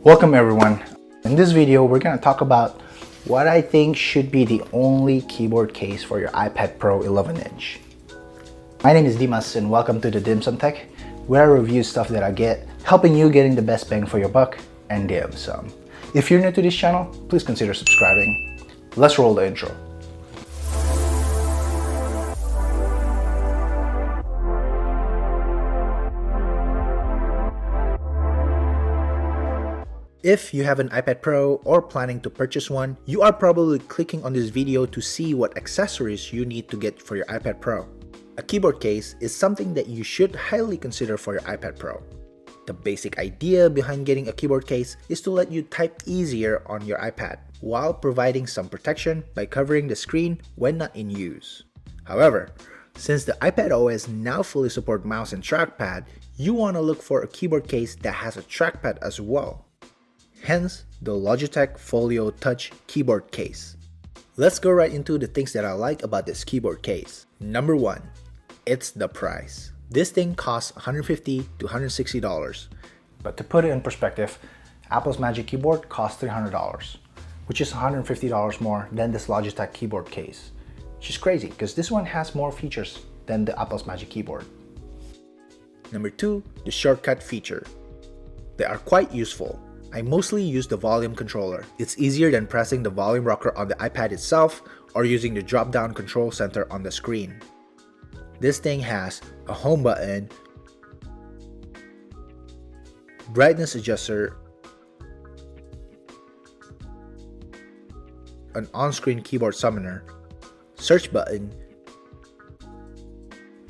Welcome everyone. In this video, we're going to talk about what I think should be the only keyboard case for your iPad Pro 11-inch. My name is Dimas and welcome to the Dim Sum Tech, where I review stuff that I get, helping you getting the best bang for your buck and dim sum. If you're new to this channel, please consider subscribing. Let's roll the intro. If you have an iPad Pro or planning to purchase one, you are probably clicking on this video to see what accessories you need to get for your iPad Pro. A keyboard case is something that you should highly consider for your iPad Pro. The basic idea behind getting a keyboard case is to let you type easier on your iPad, while providing some protection by covering the screen when not in use. However, since the iPad OS now fully supports mouse and trackpad, you want to look for a keyboard case that has a trackpad as well. Hence, the Logitech Folio Touch keyboard case. Let's go right into the things that I like about this keyboard case. Number 1, it's the price. This thing costs $150 to $160. But to put it in perspective, Apple's Magic Keyboard costs $300, which is $150 more than this Logitech keyboard case. Which is crazy because this one has more features than the Apple's Magic Keyboard. Number 2, the shortcut feature. They are quite useful. I mostly use the volume controller. It's easier than pressing the volume rocker on the iPad itself or using the drop-down control center on the screen. This thing has a home button, brightness adjuster, an on-screen keyboard summoner, search button,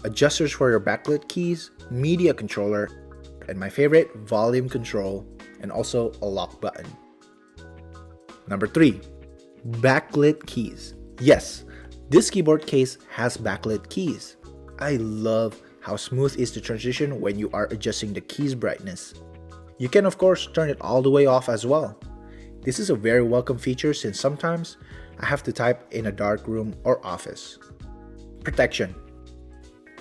adjusters for your backlit keys, media controller, and my favorite, volume control, and also a lock button. Number 3, backlit keys. Yes, this keyboard case has backlit keys. I love how smooth is the transition when you are adjusting the keys brightness. You can of course turn it all the way off as well. This is a very welcome feature since sometimes I have to type in a dark room or office. Protection.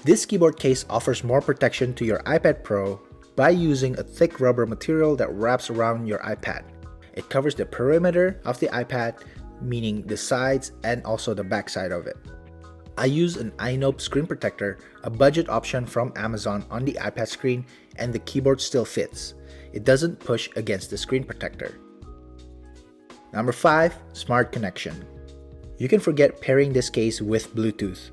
This keyboard case offers more protection to your iPad Pro by using a thick rubber material that wraps around your iPad. It covers the perimeter of the iPad, meaning the sides and also the back side of it. I use an iNope screen protector, a budget option from Amazon on the iPad screen, and the keyboard still fits. It doesn't push against the screen protector. Number 5, smart connection. You can forget pairing this case with Bluetooth.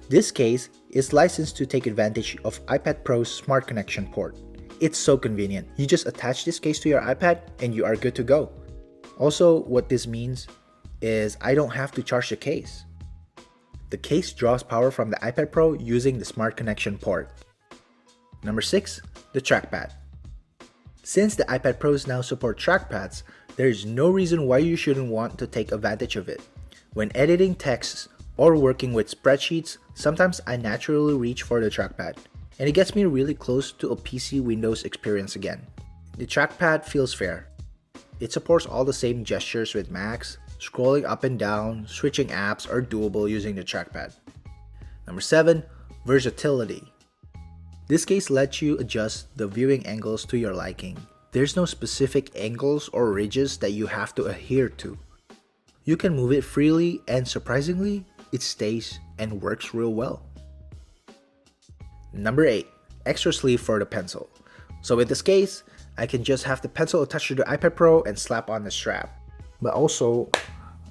This case is licensed to take advantage of iPad Pro's smart connection port. It's so convenient. You just attach this case to your iPad and you are good to go. Also, what this means is I don't have to charge the case. The case draws power from the iPad Pro using the smart connection port. Number 6, the trackpad. Since the iPad Pros now support trackpads, there is no reason why you shouldn't want to take advantage of it. When editing texts or working with spreadsheets, sometimes I naturally reach for the trackpad, and it gets me really close to a PC Windows experience again. The trackpad feels fair. It supports all the same gestures with Macs. Scrolling up and down, switching apps are doable using the trackpad. Number 7, versatility. This case lets you adjust the viewing angles to your liking. There's no specific angles or ridges that you have to adhere to. You can move it freely and surprisingly, it stays and works real well. Number 8, extra sleeve for the pencil. So with this case, I can just have the pencil attached to the iPad Pro and slap on the strap. But also,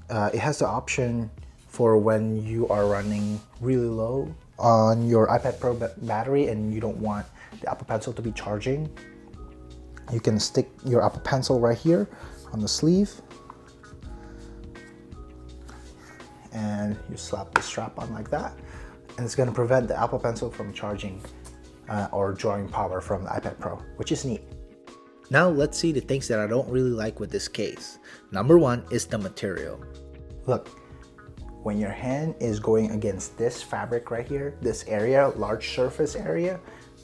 it has the option for when you are running really low on your iPad Pro battery and you don't want the Apple Pencil to be charging. You can stick your Apple Pencil right here on the sleeve and you slap the strap on like that, and it's going to prevent the Apple Pencil from charging or drawing power from the iPad Pro, which is neat. Now let's see the things that I don't really like with this case. Number 1 is the material. Look, when your hand is going against this fabric right here, this area, large surface area,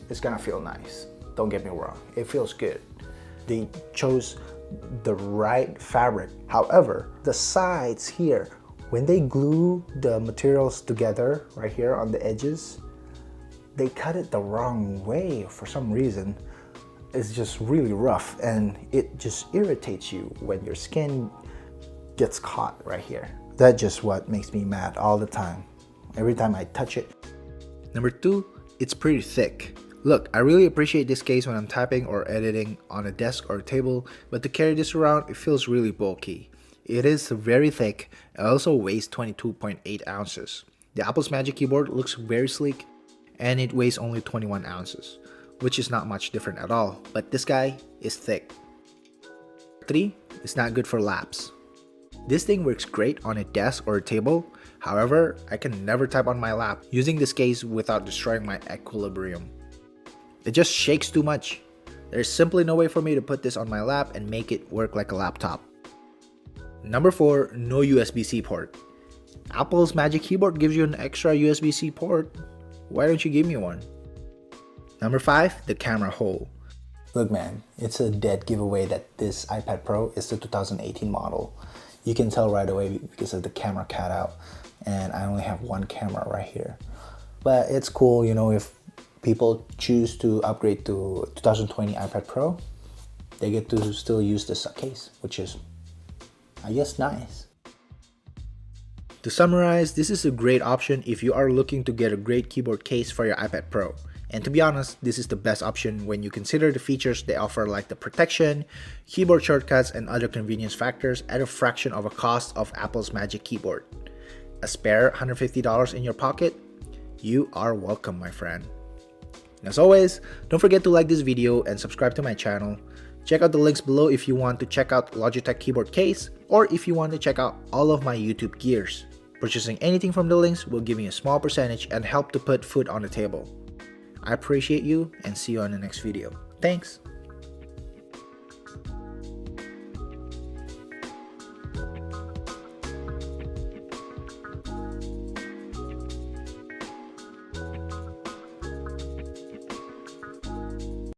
it's gonna feel nice. Don't get me wrong, it feels good. They chose the right fabric. However, the sides here, when they glue the materials together right here on the edges, they cut it the wrong way for some reason. is just really rough, and it just irritates you when your skin gets caught right here. That's just what makes me mad all the time, every time I touch it. Number 2, it's pretty thick. Look, I really appreciate this case when I'm typing or editing on a desk or a table, but to carry this around, it feels really bulky. It is very thick. It also weighs 22.8 ounces. The Apple's Magic Keyboard looks very sleek, and it weighs only 21 ounces, which is not much different at all, but this guy is thick. 3, it's not good for laps. This thing works great on a desk or a table. However, I can never type on my lap using this case without destroying my equilibrium. It just shakes too much. There's simply no way for me to put this on my lap and make it work like a laptop. Number 4, no USB-C port. Apple's Magic Keyboard gives you an extra USB-C port. Why don't you give me one? Number 5, the camera hole. Look man, it's a dead giveaway that this iPad Pro is the 2018 model. You can tell right away because of the camera cutout, and I only have one camera right here. But it's cool, you know, if people choose to upgrade to 2020 iPad Pro, they get to still use this case, which is, I guess, nice. To summarize, this is a great option if you are looking to get a great keyboard case for your iPad Pro. And to be honest, this is the best option when you consider the features they offer, like the protection, keyboard shortcuts, and other convenience factors at a fraction of a cost of Apple's Magic Keyboard. A spare $150 in your pocket? You are welcome, my friend. And as always, don't forget to like this video and subscribe to my channel. Check out the links below if you want to check out Logitech keyboard case, or if you want to check out all of my YouTube gears. Purchasing anything from the links will give me a small percentage and help to put food on the table. I appreciate you, and see you on the next video. Thanks!